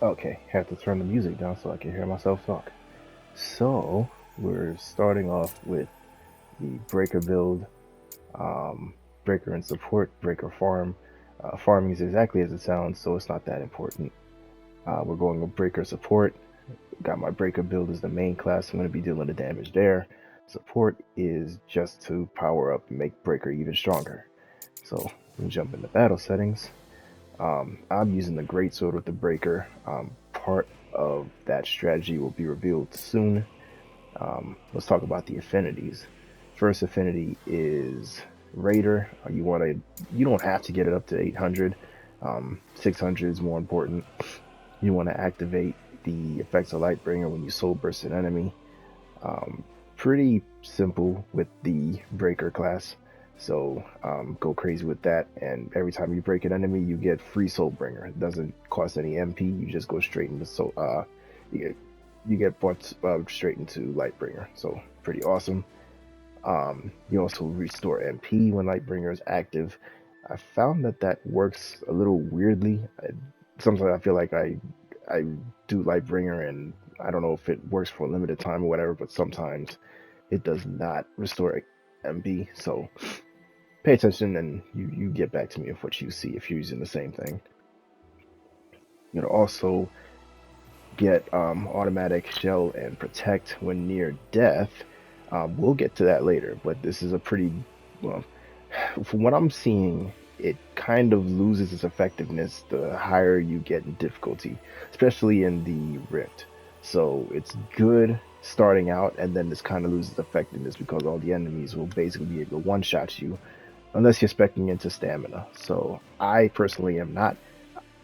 Okay, have to turn the music down so I can hear myself talk. So, we're starting off with the breaker build, um, breaker and support, breaker farm. Farming is exactly as it sounds, so it's not that important. We're going with breaker support. Got my breaker build as the main class. I'm going to be dealing the damage there. Support is just to power up and make breaker even stronger. So, we jump into battle settings. I'm using the greatsword with the breaker. Part of that strategy will be revealed soon. Let's talk about the affinities. First affinity is Raider. You don't have to get it up to 800. 600 is more important. You want to activate the effects of Lightbringer when you soul burst an enemy. Um, Pretty simple with the breaker class. So go crazy with that, and every time you break an enemy, you get free Soulbringer. It doesn't cost any MP. You just go straight into soul. You get you get brought straight into Lightbringer. So pretty awesome. You also restore MP when Lightbringer is active. I found that that works a little weirdly. Sometimes I feel like I do Lightbringer and I don't know if it works for a limited time or whatever, but sometimes it does not restore MB. So pay attention and you get back to me with what you see if you're using the same thing. You know, also get automatic shell and protect when near death. We'll get to that later, but this is a pretty well. From what I'm seeing, it kind of loses its effectiveness the higher you get in difficulty, especially in the Rift. So it's good starting out, and then this kind of loses effectiveness because all the enemies will basically be able to one-shot you unless you're specking into stamina. So I personally am not.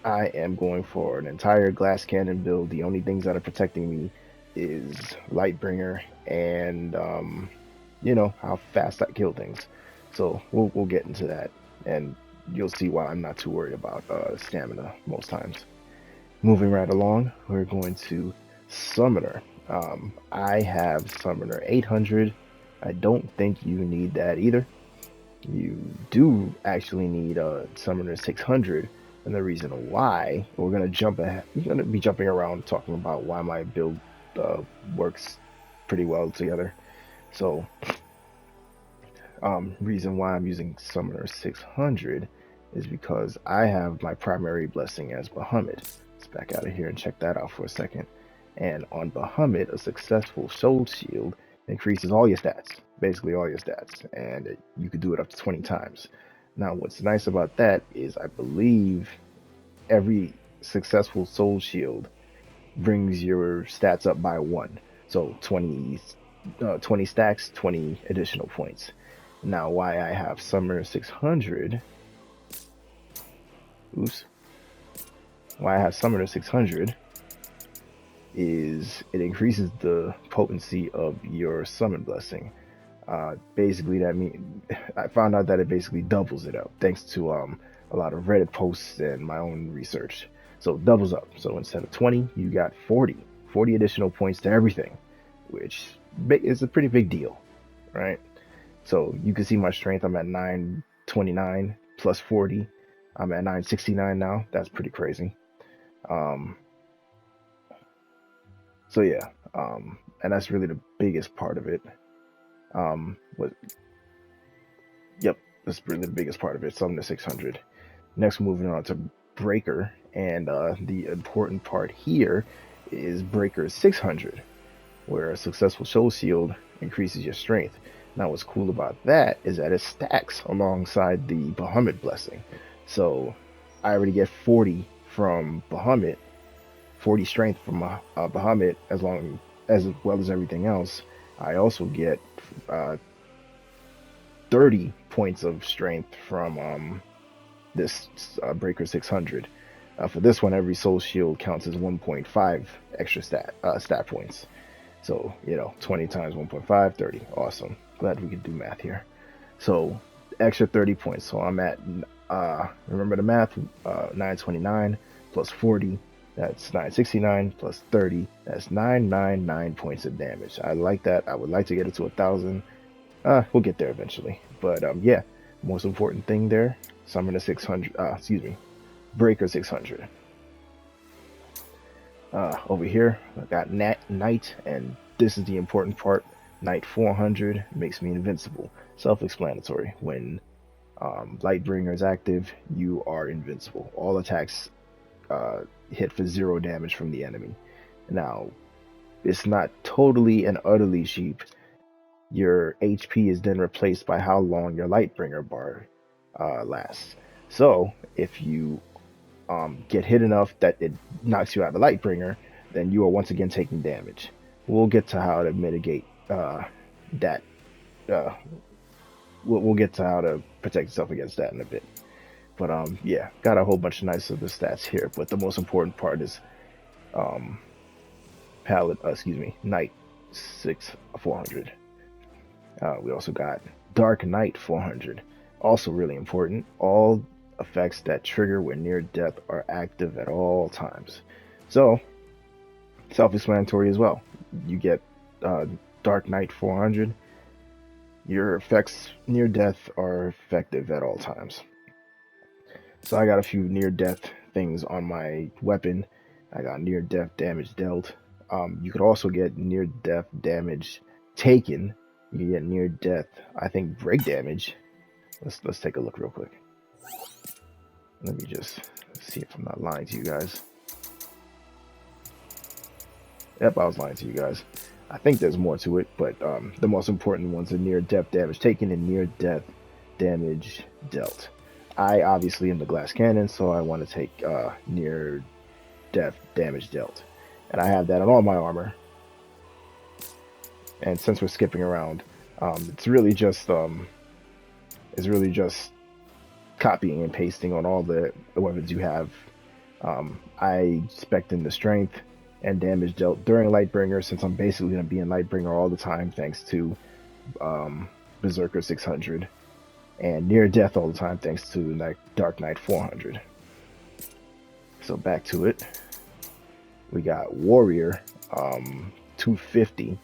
I am going for an entire glass cannon build. The only things that are protecting me is Lightbringer and how fast I kill things. So we'll get into that, and you'll see why I'm not too worried about stamina most times. Moving right along, we're going to Summoner. I have Summoner 800. I don't think you need that either. You do actually need a Summoner 600, and the reason why we're gonna jump ahead, you're gonna be jumping around talking about why my build uh, works pretty well together. So, reason why I'm using Summoner 600 is because I have my primary blessing as Bahamut. Let's back out of here and check that out for a second. And on Bahamut, a successful Soul Shield increases all your stats, basically all your stats, and you could do it up to 20 times. Now, what's nice about that is I believe every successful Soul Shield brings your stats up by one. So 20 stacks, 20 additional points. Now, why I have Summer 600, oops, why I have Summoner 600 is it increases the potency of your summon blessing. Basically, that means I found out that it basically doubles it up thanks to a lot of Reddit posts and my own research. So it doubles up. So instead of 20, you got 40 additional points to everything, which is a pretty big deal, right? So you can see my strength. I'm at 929 plus 40. I'm at 969 now. That's pretty crazy. Um, so yeah, and that's really the biggest part of it. What Yep, that's really the biggest part of it. Summon to 600. Next, moving on to Breaker, and the important part here is Breaker 600, where a successful Soul Shield increases your strength. Now, what's cool about that is that it stacks alongside the Bahamut blessing. So, I already get 40 from Bahamut, 40 strength from Bahamut, as well as everything else. I also get uh, 30 points of strength from this Breaker 600. For this one, every Soul Shield counts as 1.5 extra stat points. So, 20 times 1.5, 30. Awesome. Glad we could do math here. So, extra 30 points. So, I'm at, remember the math, 929 plus 40. That's 969 plus 30. That's 999 points of damage. I like that. I would like to get it to 1,000. We'll get there eventually. But yeah, most important thing there, Summoner 600, excuse me, Breaker 600. Over here, I got Knight, and this is the important part. Knight 400 makes me invincible. Self-explanatory. When Lightbringer is active, you are invincible. All attacks hit for 0 damage from the enemy. Now, it's not totally and utterly cheap. Your HP is then replaced by how long your Lightbringer bar lasts. So, if you get hit enough that it knocks you out of Lightbringer, then you are once again taking damage. We'll get to how to mitigate that. Uh, we'll get to how to protect yourself against that in a bit. But yeah, got a whole bunch of nice other stats here. But the most important part is um, Knight 400. We also got Dark Knight 400, also really important. All effects that trigger when near death are active at all times. So, self-explanatory as well. You get Dark Knight 400. Your effects near death are effective at all times. So I got a few near death things on my weapon. I got near death damage dealt. You could also get near death damage taken. You can get near death, I think, break damage. Let's take a look real quick. Let me just see if I'm not lying to you guys. Yep, I was lying to you guys. I think there's more to it, but the most important ones are near death damage taken and near death damage dealt. I obviously am the glass cannon, so I want to take near death damage dealt, and I have that on all my armor. And since we're skipping around, it's really just copying and pasting on all the weapons you have. I spec'd in the strength and damage dealt during Lightbringer, since I'm basically going to be in Lightbringer all the time thanks to Berserker 600, and near death all the time thanks to Dark Knight 400. So back to it. We got Warrior 250,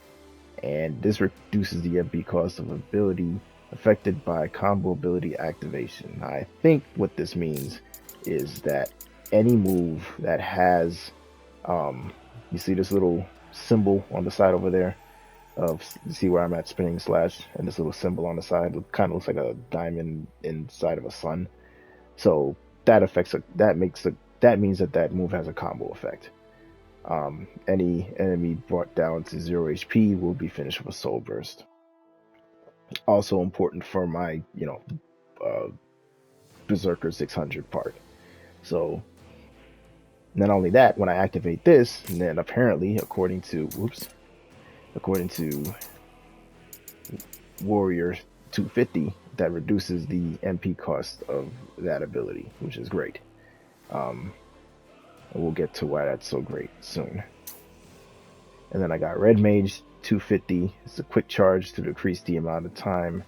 and this reduces the MP cost of ability affected by combo ability activation. I think what this means is that any move that has you see this little symbol on the side over there of, you see where I'm at, spinning slash, and this little symbol on the side kind of looks like a diamond inside of a sun. So that means that move has a combo effect. Any enemy brought down to 0 HP will be finished with a soul burst. Also important for my Berserker 600 part. So not only that, when I activate this, and then apparently, according to Warrior 250, that reduces the MP cost of that ability, which is great. And we'll get to why that's so great soon. And then I got Red Mage 250. It's a quick charge to decrease the amount of time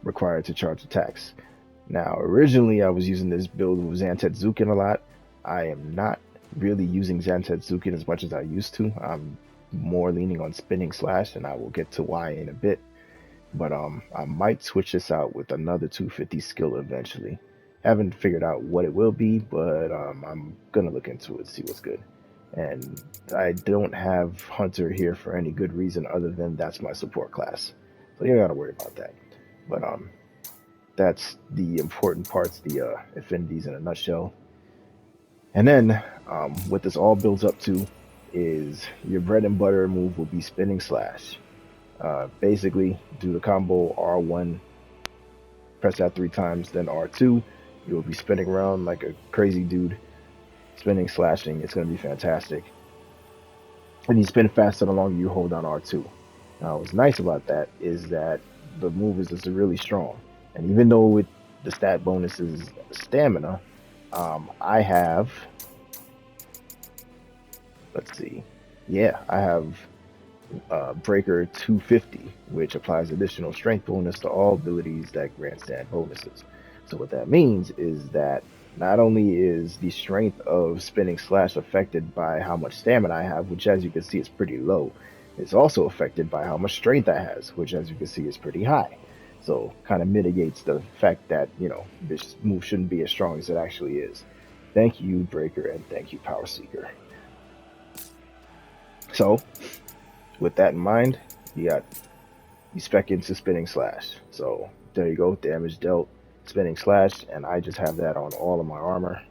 required to charge attacks. Now, originally I was using this build with Zantetsuken a lot. I am not really using Zantetsuken as much as I used to. I'm more leaning on spinning slash, and I will get to why in a bit. But I might switch this out with another 250 skill eventually. Haven't figured out what it will be, but I'm gonna look into it, see what's good. And I don't have Hunter here for any good reason other than that's my support class, so you don't gotta worry about that. But that's the important parts, the affinities in a nutshell. And then what this all builds up to is your bread and butter move will be spinning slash. Basically, do the combo R1, press that 3 times, then R2. You'll be spinning around like a crazy dude, spinning, slashing. It's going to be fantastic. And you spin faster the longer you hold down R2. Now, what's nice about that is that the move is just really strong. And even though with the stat bonus is stamina, I have, let's see, yeah, I have Breaker 250, which applies additional strength bonus to all abilities that grant stat bonuses. So what that means is that not only is the strength of spinning slash affected by how much stamina I have, which as you can see is pretty low, it's also affected by how much strength I has, which as you can see is pretty high. So kind of mitigates the fact that, this move shouldn't be as strong as it actually is. Thank you, Breaker, and thank you, Power Seeker. So with that in mind, you spec into Spinning Slash. So there you go, damage dealt, Spinning Slash, and I just have that on all of my armor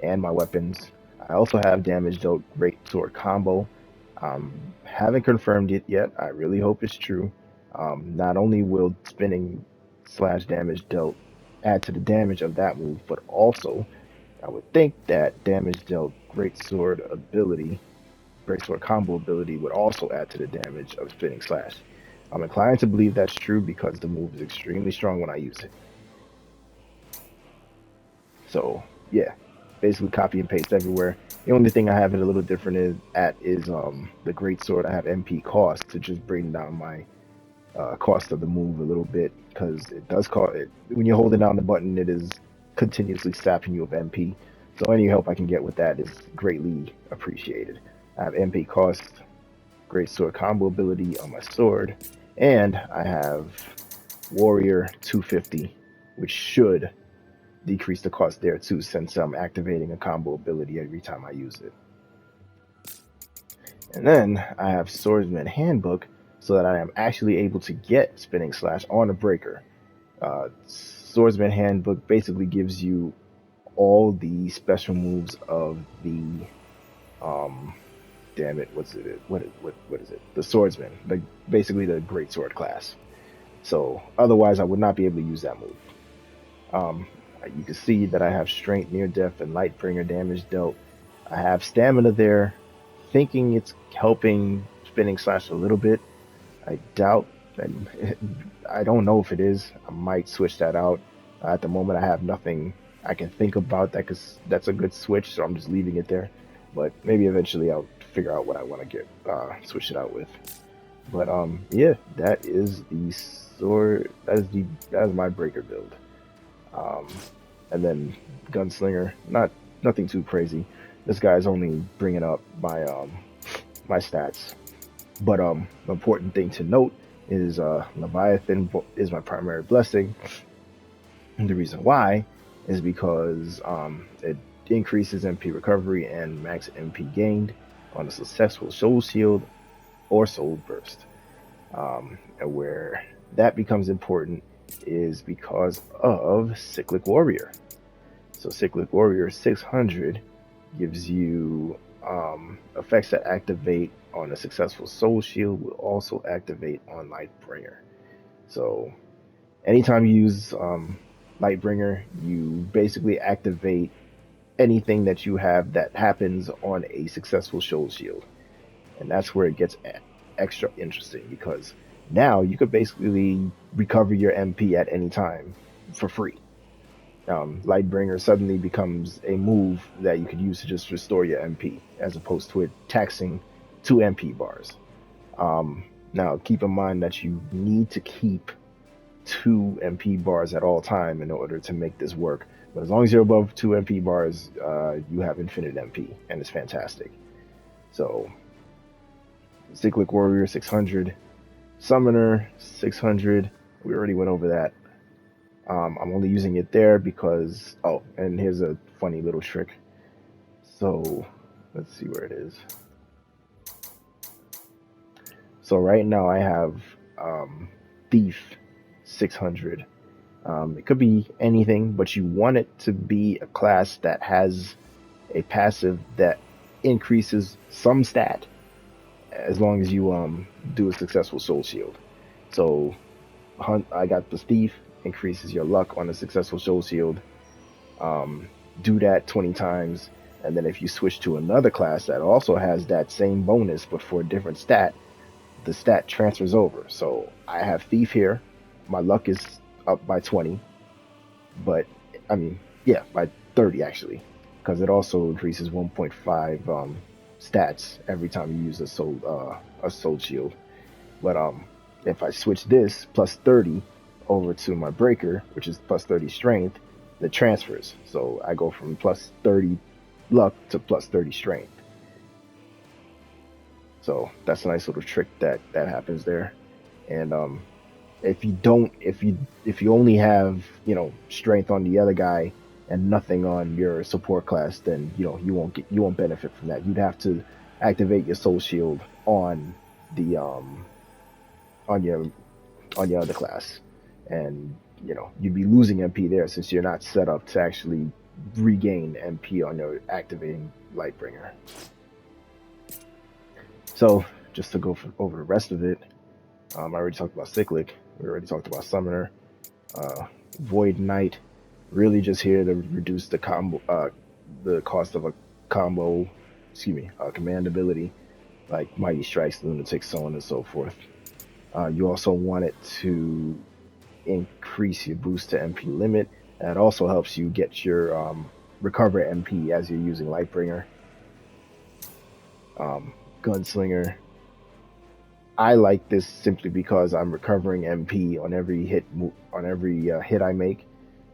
and my weapons. I also have damage dealt Great Sword combo. Haven't confirmed it yet. I really hope it's true. Not only will Spinning Slash damage dealt add to the damage of that move, but also I would think that damage dealt Great Sword combo ability would also add to the damage of Spinning Slash. I'm inclined to believe that's true because the move is extremely strong when I use it. So yeah, basically copy and paste everywhere. The only thing I have it a little different is the Great Sword. I have MP cost to just bring down my cost of the move a little bit because it does cost it when you're holding down the button. It is continuously sapping you of MP. So any help I can get with that is greatly appreciated. I have MP cost, Great Sword combo ability on my sword, and I have Warrior 250, which should decrease the cost there too, since I'm activating a combo ability every time I use it. And then I have Swordsman Handbook, so that I am actually able to get Spinning Slash on a breaker. Swordsman Handbook basically gives you all the special moves of the damn it, what is it? The Swordsman, basically the Great Sword class. So otherwise, I would not be able to use that move. Um, you can see that I have Strength, Near Death, and Lightbringer damage dealt. I have Stamina there, thinking it's helping Spinning Slash a little bit. I doubt, and I don't know if it is. I might switch that out. At the moment, I have nothing I can think about that's a good switch, so I'm just leaving it there. But maybe eventually I'll figure out what I want to get switch it out with. But yeah, that is the sword. That is my breaker build. Um, and then Gunslinger, nothing too crazy. This guy's only bringing up my stats. But important thing to note is Leviathan is my primary blessing. And the reason why is because it increases MP recovery and max MP gained on a successful Soul Shield or Soul Burst. And where that becomes important is because of Cyclic Warrior. So Cyclic Warrior 600 gives you effects that activate on a successful Soul Shield will also activate on Lightbringer. So anytime you use Lightbringer, you basically activate anything that you have that happens on a successful Soul Shield. And that's where it gets extra interesting because now you could basically recover your MP at any time for free. Lightbringer suddenly becomes a move that you could use to just restore your MP, as opposed to it taxing 2 MP bars. Now, keep in mind that you need to keep 2 MP bars at all time in order to make this work. But as long as you're above 2 MP bars, you have infinite MP, and it's fantastic. So, Cyclic Warrior 600, Summoner 600. We already went over that. I'm only using it there because, oh, and here's a funny little trick. So let's see where it is. So right now I have Thief 600. It could be anything, but you want it to be a class that has a passive that increases some stat as long as you do a successful Soul Shield. So I got the Thief, increases your luck on a successful Soul Shield. Do that 20 times, and then if you switch to another class that also has that same bonus but for a different stat, the stat transfers over. So I have Thief here. My luck is up by 20, but I mean, yeah, by 30 actually, because it also increases 1.5 stats every time you use a soul shield. But if I switch this plus 30 over to my breaker, which is plus 30 strength, the transfers. So I go from plus 30 luck to plus 30 strength. So that's a nice little trick that happens there. And if you only have strength on the other guy and nothing on your support class, then you won't benefit from that. You'd have to activate your soul shield on the on your on your other class, and you'd be losing MP there since you're not set up to actually regain MP on your activating Lightbringer. So just to go over the rest of it, I already talked about Cyclic. We already talked about Summoner. Void Knight, really just here to reduce the cost of a combo, command ability, like Mighty Strikes, Lunatic, so on and so forth. You also want it to increase your boost to MP limit. That also helps you get your recover MP as you're using Lightbringer. Gunslinger, I like this simply because I'm recovering MP on every hit hit I make.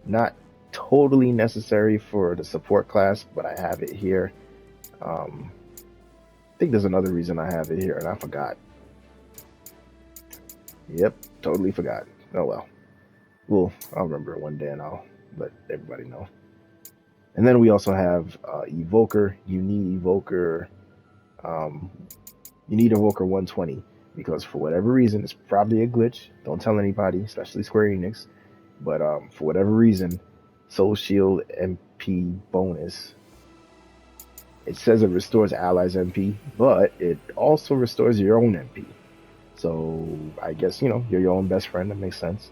Not totally necessary for the support class, but I have it here. I think there's another reason I have it here, and I forgot. Yep, totally forgot. Oh well. Well, I'll remember it one day, and I'll let everybody know. And then we also have Evoker. You need Evoker. You need Evoker 120 because for whatever reason, it's probably a glitch. Don't tell anybody, especially Square Enix. But for whatever reason, Soul Shield MP bonus. It says it restores allies MP, but it also restores your own MP. So I guess you're your own best friend. That makes sense.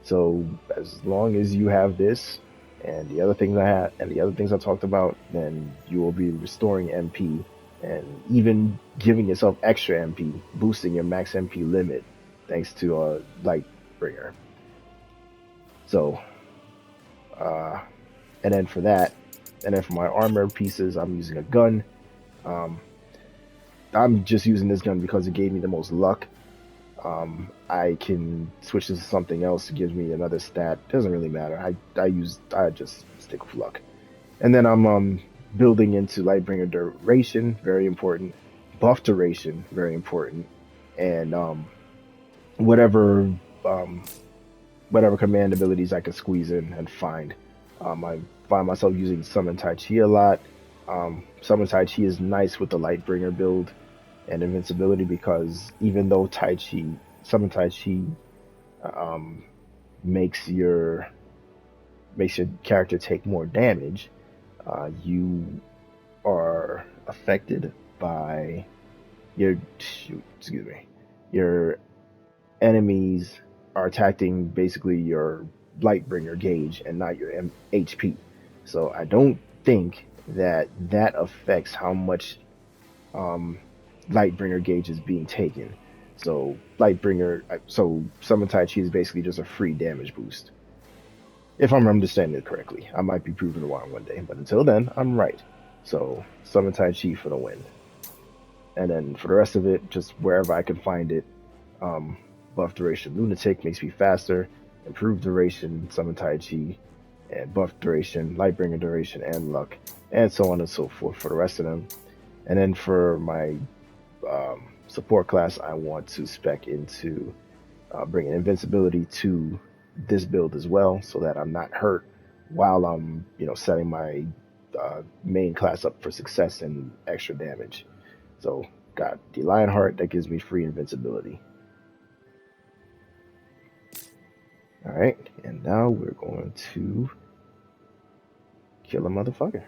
So as long as you have this and the other things I talked about, then you will be restoring MP and even giving yourself extra MP, boosting your max MP limit thanks to Lightbringer. So, and then for my armor pieces, I'm using a gun. I'm just using this gun because it gave me the most luck. I can switch to something else that gives me another stat. Doesn't really matter. I just stick with luck. And then I'm building into Lightbringer duration, very important. Buff duration, very important. And whatever um, whatever command abilities I can squeeze in and find. I find myself using Summon Tai Chi a lot. Summon Tai Chi is nice with the Lightbringer build and invincibility because even though Summon Tai Chi um, makes your character take more damage, you are affected by your enemies are attacking basically your Lightbringer gauge and not your HP. So I don't think that affects how much Lightbringer gauge is being taken. So Summon Tai Chi is basically just a free damage boost. If I'm understanding it correctly, I might be proven wrong one day, but until then, I'm right. So Summon Tai Chi for the win. And then for the rest of it, just wherever I can find it, buff duration Lunatic makes me faster, improved duration Summon Tai Chi, and buff duration Lightbringer duration and luck, and so on and so forth for the rest of them. And then for my support class, I want to spec into bringing invincibility to this build as well, so that I'm not hurt while I'm setting my main class up for success and extra damage. So got the Lionheart that gives me free invincibility. All right, and now we're going to kill a motherfucker.